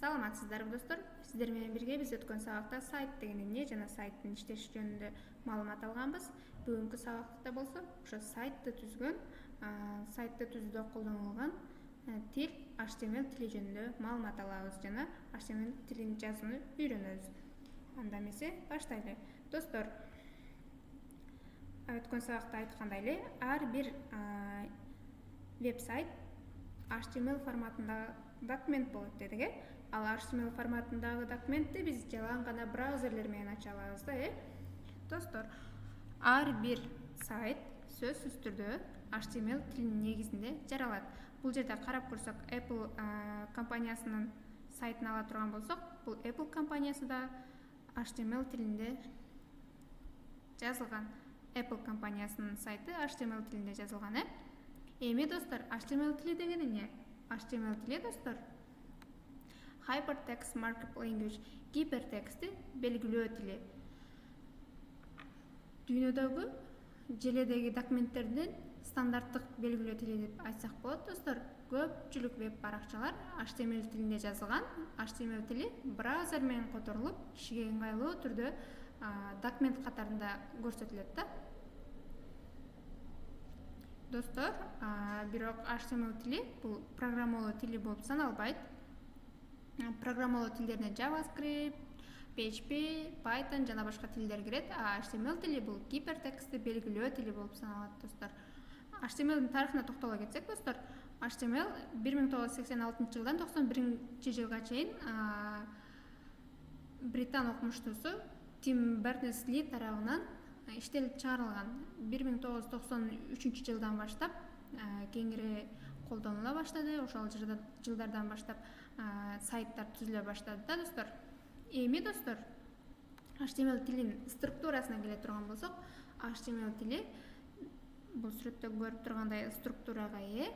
Саламатсыздарбы достор. Сиздер менен бирге биз өткөн сабакта сайт деген эмне жана сайттын иштеши жөнүндө маалымат алганбыз. Бүгүнкү сабакта болсо ошо сайтты түзүүдө колдонулган тил HTML тили жөнүндө маалымат алабыз жана HTML тилин жазууну үйрөнөбүз. Анда эмесе баштайлы. Достор, өткөн сабакта айткандай эле ар бир веб-сайт HTML форматындагы документ болот дедик. Ал HTML форматындагы документти биз жалаң гана браузерлер менен ача алабыз да, Достор, ар бир сайт сөзсүз түрдө HTML тилинин негизинде жаралат. Бул жерде карап көрсөк, Apple компаниясынын сайтын ала турган болсок, бул Apple компаниясы да HTML тилинде жазылган. Apple компаниясынын сайты HTML тилинде жазылган, Эми достор, HTML тили деген эмне? HTML тили достор, Hypertext Markup Language, гипертекстти белгилөө тили. Дүйнөдөгү желедеги документтердин стандарттык белгилөө тили деп айтсак болот, достор. Көпчүлүк веб баракчалар HTML тилинде жазылган. HTML тили браузер менен которулуп, кишиге ыңгайлуу түрдө документ катарында көрсөтүлөт да. Достор, бирок HTML тили бул программалоо тили болуп саналбайт. Программалоо тилдерине JavaScript, PHP, Python жана башка тилдер кирет. HTML тили бул гипертекстти белгилөө тили болуп саналат, достор. HTML-дин тарыхына токтоло кетсек, достор, HTML 1986 жылдан 91 жылга чейин Британ окумуштуусу Тим Бернес-Ли тарабынан иштелип чыгарылган. 1993 жылдан баштап кеңири колдонула баштады. Ошол жылдардан баштап сайттар түзүлө баштады да, достор. Эми достор, HTML тилинин структурасына келе турган болсок, HTML тили бул сүрөттө көрүп тургандай структурага ээ.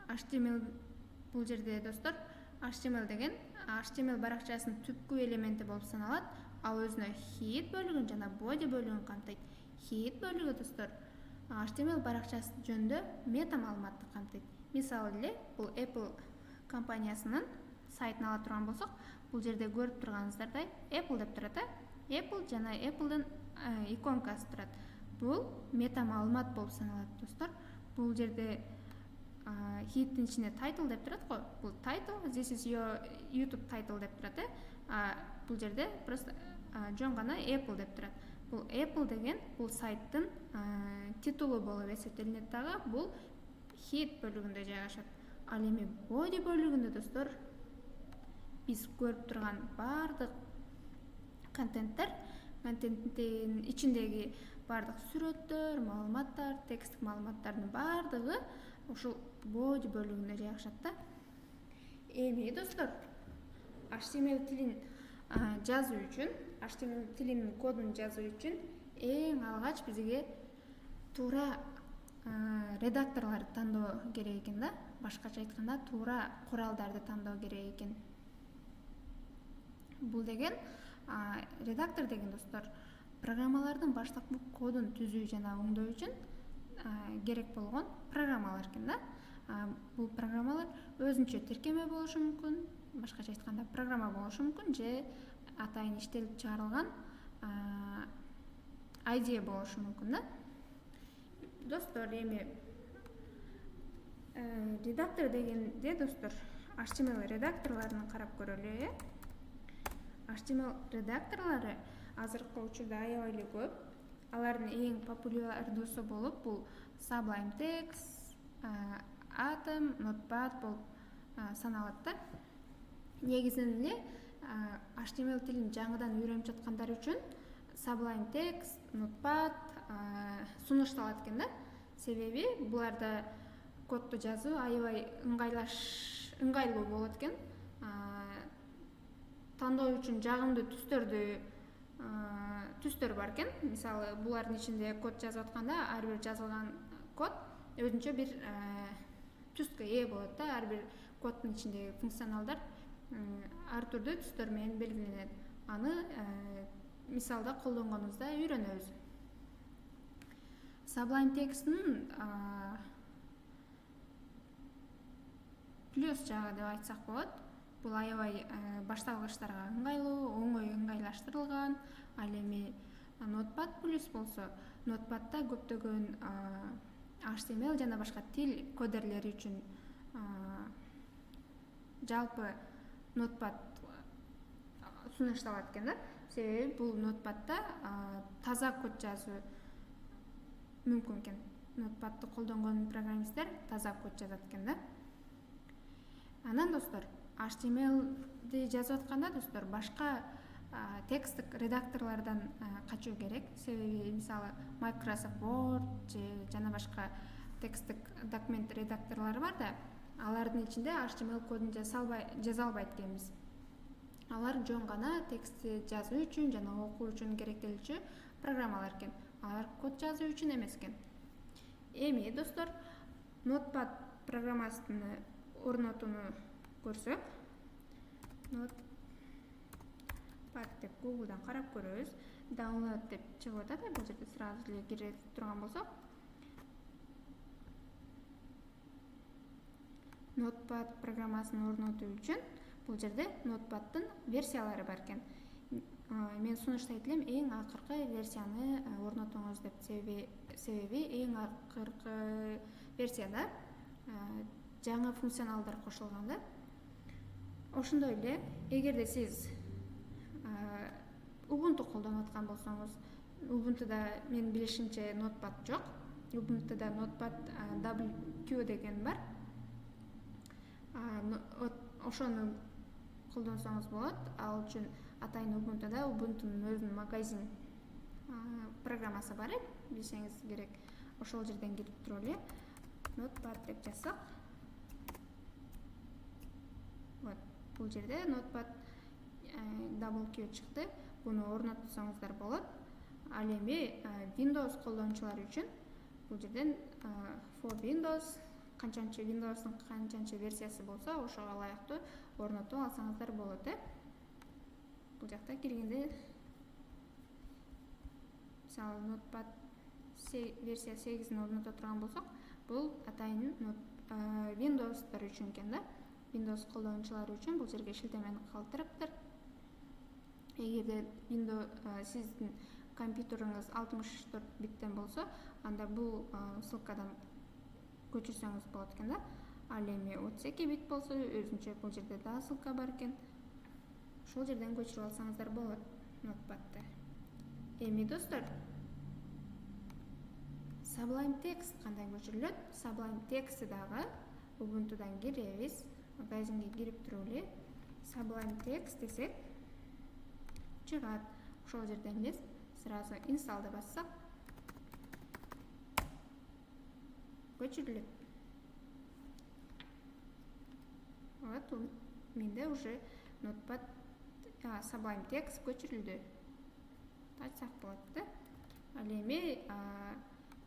HTML бул жерде достор, HTML деген HTML баракчасынын түпкү элементи болуп саналат. Ал өзүнө head бөлүгүн жана body бөлүгүн камтыйт. Head бөлүгү достор, HTML баракчасы жөнүндө мета маалыматты камтыйт. Мисалы эле, бул Apple компаниясынын сайтын ала турган болсок, бул жерде көрүп турганыңыздардай Apple деп турат, Apple жана Apple'дын иконкасы турат. Бул мета маалымат болуп саналат, достор. Бул жерде head'тин ичинде title деп турат го. Бул title, this is your YouTube title деп турат, Бул жерде просто жөн гана Apple деп турат. Бул Apple деген бул сайттын титулу болуп эсептелинет дагы. Бул head бөлүгүндө жайгашат. Ал эми body бөлүгүндө, достор, биз көрүп турган бардык контенттин ичиндеги бардык сүрөттөр, маалыматтар, тексттик маалыматтардын бардыгы ушул body бөлүгүндө жайгашат да. Эми достор, HTML тилин жазуу үчүн, HTML тилинин кодун жазуу үчүн эң алгач бизге туура редакторлорду тандоо керек экен да. Башкача айтканда, туура куралдарды тандоо керек экен. Бул деген редактор деген, достор, программалардын баштапкы кодун түзүү жана оңдоо үчүн керек болгон программалар экен да. Бул программалар өзүнчө тиркеме болушу мүмкүн, башкача айтканда программа болушу мүмкүн, же атайын иштелип чыгарылган IDE болушу мүмкүн да. Достор, эми редактор дегенде, достор, HTML редакторлорун карап көрөлү, HTML редакторлору азыркы учурда аябай эле көп. Алардын эң популярдуусу болуп бул Sublime Text, Atom, Notepad болуп саналат да. Негизинен эле HTML тилин жаңыдан үйрөнүп жаткандар үчүн Sublime Text, Notepad сунушталат экен да. Себеби буларда кодду жазуу аябай ыңгайлуу болот экен. Тандоо үчүн жагымдуу түстөр бар экен. Мисалы, булардын ичинде код жазып атканда ар бир жазылган код өзүнчө бир түскө ээ болот да. Ар бир коддун ичиндеги функционалдар ар түрдүү түстөр менен белгиленет. Аны мисалда колдонгонубузда үйрөнөбүз. Sublime Text'нин плюс жагы деп айтсак болот. бул аябай башталгычтарга ыңгайлуу, оңой ыңгайлаштырылган. Ал эми Notepad+ болсо, Notepad'да көптөгөн HTML жана башка тил кодерлери үчүн жалпы Notepad сунушталат экен да. Себеби бул Notepad'да таза код жазуу мүмкүн экен. Notepad'ды колдонгон программисттер таза код жазат экен да. Анан достор, HTML'ди жазып атканда достор, башка тексттик редакторлордон качуу керек. Себеби мисалы Microsoft Word же жана башка тексттик документ редакторлору бар да, алардын ичинде HTML кодун жаза албайт экенбиз. Алар жөн гана текстти жазуу үчүн жана окуу үчүн керектелүүчү программалар экен. Алар код жазуу үчүн эмес экен. Эми достор, Notepad программасын орнотууну көрсөк, Notepad деп Google'дан карап көрөбүз. Download деп чыгып атат, бул жерде сразу эле кире турган болсок. Notepad программасын орнотуу үчүн бул жерде Notepad'дын версиялары бар экен. Мен сунуштайт элем эң акыркы версияны орнотуңуз деп. Себеби эң акыркы версияда жаңы функционалдар кошулган да. Ошондой эле, эгерде сиз Ubuntu колдонуп аткан болсоңуз, Ubuntu'да мен билишимче Notepad жок. Ubuntu'да Notepad WQ деген бар. Ошону колдонсоңуз болот. Ал үчүн атайын Ubuntu'да Ubuntu'нун өзүнүн магазин программасы бар, билсеңиз керек. Ошол жерден кирип туруп эле Notepad деп жазсак, вот бул жерде Notepad WQ чыкты. Буну орнотсоңуздар болот. Ал эми Windows колдонуучулар үчүн бул жерден for Windows канчанчы Windows'ун канчанчы версиясы болсо, ошого ылайыктуу орнотуп алсаңыздар болот. Бул жакта киргенде мисалы Notepad версия 8-ин орното турган болсок, бул атайын Windows'тар үчүн экен да. Windows колдонуучулар үчүн бул жерге шилтемени калтырыптыр. Эгерде сиздин компьютериңиз 64 биттен болсо, анда бул ссылкадан көчүрсөңүз болот экен да. Ал эми 32 бит болсо, өзүнчө бул жерде да ссылка бар экен. Ошол жерден көчүрүп алсаңыздар болот Notepad'ды. Эми достор, Sublime Text кандай көчүрүлөт? Sublime Text'ти дагы Ubuntu'дан киребиз. Магазинге кирип туруп эле Sublime Text десек чыгат. Ошол жерден биз сразу install'ды бассак көчүрүлөт. Вот, менде уже Notepad Sublime Text көчүрүлдү. Ачсак болот да. Ал эми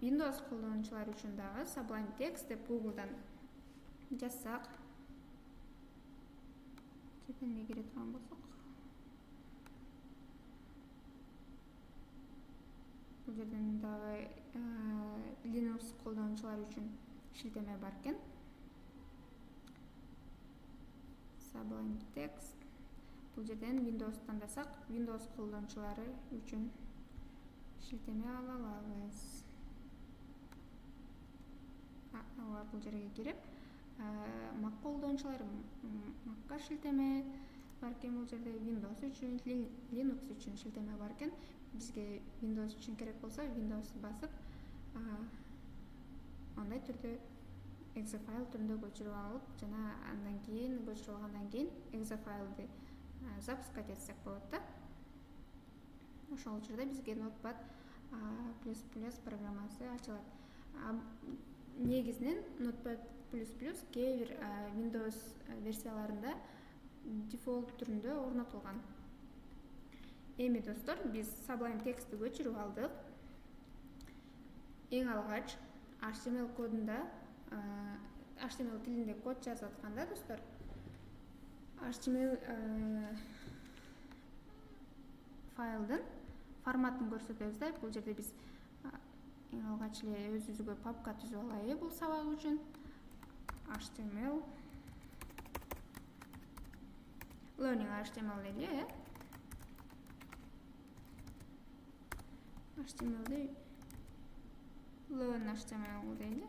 Windows колдонуучулар үчүн дагы Sublime Text деп Google'дан жазсак, жерден кире турган болсок, бул жерден дагы Linux колдонуучулар үчүн шилтеме бар экен. Sublime Text. Бул жерден Windows тандасак, Windows колдонуучулары үчүн шилтеме ала алабыз. Бул жерге кирип, Mac колдонуучулар Mac'ка шилтеме бар экен. Бул жерде Windows үчүн, Linux үчүн шилтеме бар экен. Бизге Windows үчүн керек болсо, Windows басып, андай түрдө exe файл түрүндө көчүрүп алып, жана андан кийин көчүрүп алгандан кийин exe файлды запускать этсек болот да. Ошол учурда бизге Notepad++ программасы ачылат. Негизинен Notepad++ кээ бир Windows версияларында дефолт түрүндө орнотулган. Эми достор, биз Sublime Text'ти көчүрүп алдык. Эң алгач HTML кодунда, HTML тилинде код жазып атканда достор, HTML файлдын форматын көрсөтөбүз да. Бул жерде биз эң алгач эле өзүбүзгө папка түзүп алайлы бул сабак үчүн. HTML learning HTML deyli, HTML'de learn HTML deyli,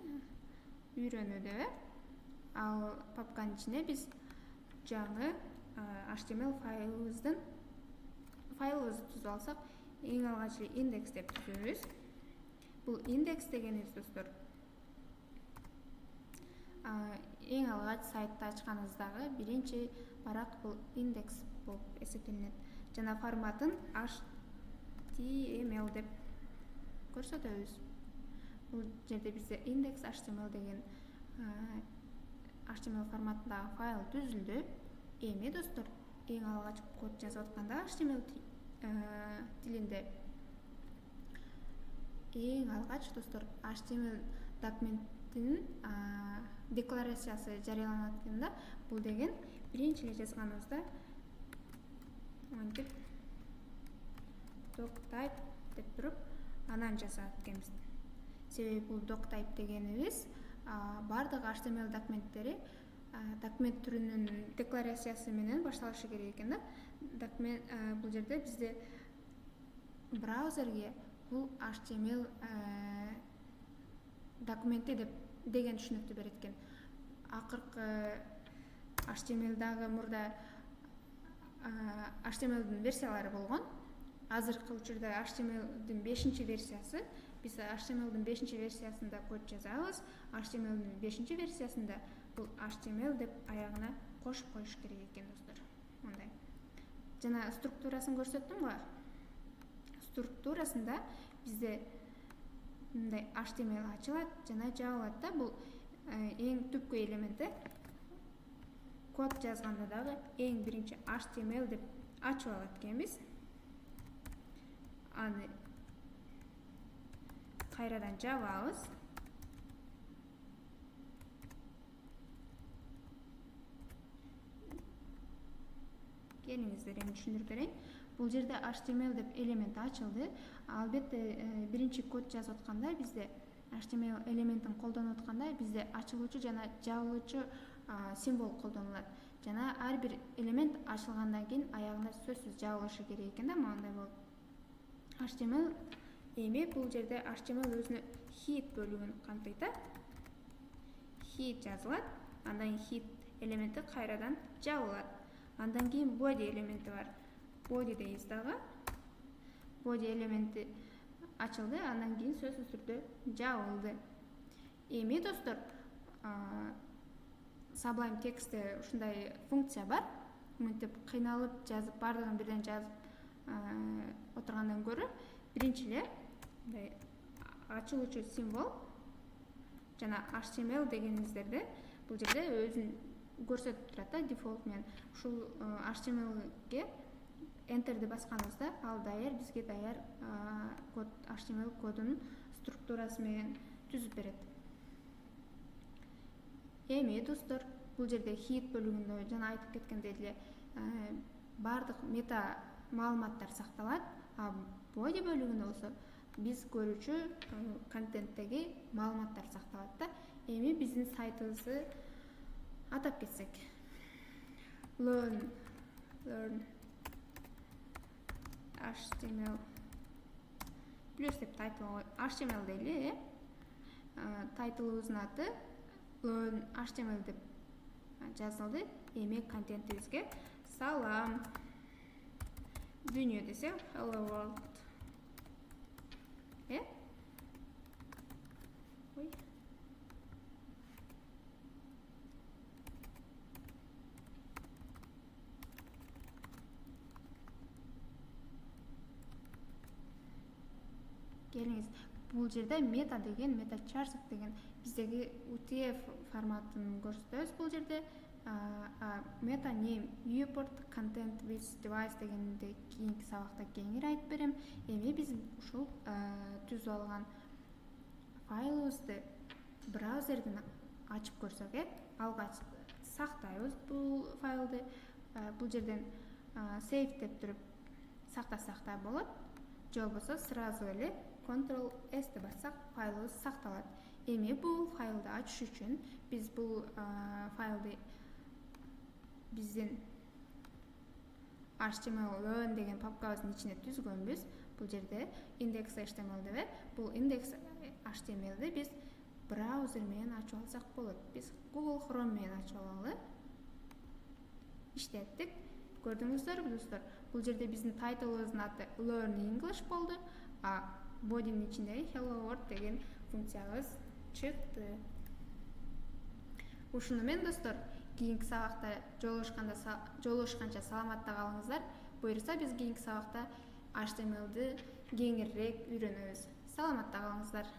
үйрөнүү деп. Ал папканын ичинде биз жаңы HTML файлыбызды түзүп алсак, эң алгач индекс деп түзөбүз. Бул индекс дегенибиз достор, эң алгач сайтты ачканыңыздагы биринчи барак бул индекс болуп эсептелинет. Жана форматын HTML деп көрсөтөбүз. Бул жерде бизде индекс HTML деген HTML форматындагы файл түзүлдү. Эми достор, эң алгач код жазып атканда HTML тилинде эң алгач достор HTML документтин декларациясы жарыяланат экен да. Бул деген биринчи эле жазганыбызда мынтип doctype деп туруп анан жасап экенбиз. Себеби бул doctype дегенибиз бардык HTML документтери документ түрүнүн декларациясы менен башталышы керек экен да. Документ бул жерде бизде браузерге бул HTML документи деген түшүнүктү берет экен. Акыркы HTML-дагы мурда HTML-дин версиялары болгон. Азыркы учурда HTML-дин 5-чи версиясы. Биз HTML-дин 5-чи версиясында код жазабыз. HTML-дин 5-чи версиясында бул HTML деп аягына кошуп коюш керек экен достор. Мындай. Жана структурасын көрсөттүм го. Структурасында бизде мындай HTML ачылат жана жабылат да. Бул эң түпкү элементи. Код жазганда дагы эң биринчи HTML деп ачып алат экенбиз. Аны кайрадан жабабыз. Келиңиздер эми түшүндүрүп берейин. Бул жерде HTML деп элемент ачылды. Албетте биринчи код жазып атканда бизде HTML элементин колдонуп атканда бизде ачылуучу жана жабылуучу символ колдонулат. Жана ар бир элемент ачылгандан кийин аягында сөзсүз жабылышы керек экен да, мындай болуп. HTML эми бул жерде HTML өзүнө head бөлүгүн камтыйт да. Head жазылат, андан head элементи кайрадан жабылат. Андан кийин body элементи бар. Body дейбиз дагы. Body элементи ачылды, андан кийин сөзсүз түрдө жабылды. Эми достор, Sublime Text'те ушундай функция бар. Мынтип кыйналып жазып, бардыгын бирден жазып отургандан көрө, биринчи эле мындай ачылуучу символ жана HTML дегениңиздерде бул жерде өзүн көрсөтүп турат да, дефолт менен. Ушул HTML-ге Enter'ди басканыбызда ал даяр, бизге даяр код, HTML кодунун структурасы менен түзүп берет. Эми достор, бул жерде head бөлүгүндө жана айтып кеткендей эле бардык мета маалыматтар сакталат, а body бөлүгүндө болсо биз көрүүчү контенттеги маалыматтар сакталат да. Эми биздин сайтыбызды атап кетсек. Learn HTML плюс деп title HTML дейли, тайтлыбыздын аты Learn HTML деп жазылды. Эми контентибизге салам дүйнө десе hello world. Ой. Келиңиз, бул жерде meta деген, meta charset деген биздеги UTF форматын көрсөтөбүз бул жерде. Meta name viewport content with device дегенде кийинки сабакта кеңири айтып берем. Эми биз ушул түзүп алган файлыбызды браузерден ачып көрсөк, алгач сактайбыз бул файлды. Бул жерден save деп туруп сактасак да болот. Же болбосо сразу эле Ctrl+S деп бассак файлыбыз сакталат. Эми бул файлды ачыш үчүн биз бул файлды биздин HTML learn деген папкабыздын ичине түзгөнбүз. Бул жерде index HTML деп. Бул index HTML'ди биз браузер менен ачып алсак болот. Биз Google Chrome менен ачып алалы. Иштеттик. Көрдүңүздөрбү достор? Бул жерде биздин тайтлыбыздын аты Learn English болду, а body'нин ичиндеги Hello World деген функциябыз чыкты. Ушуну менен достор, кийинки сабакта жолугушканча саламатта калыңыздар. Буюрса биз кийинки сабакта HTML'ди кеңирээк үйрөнөбүз. Саламатта калыңыздар.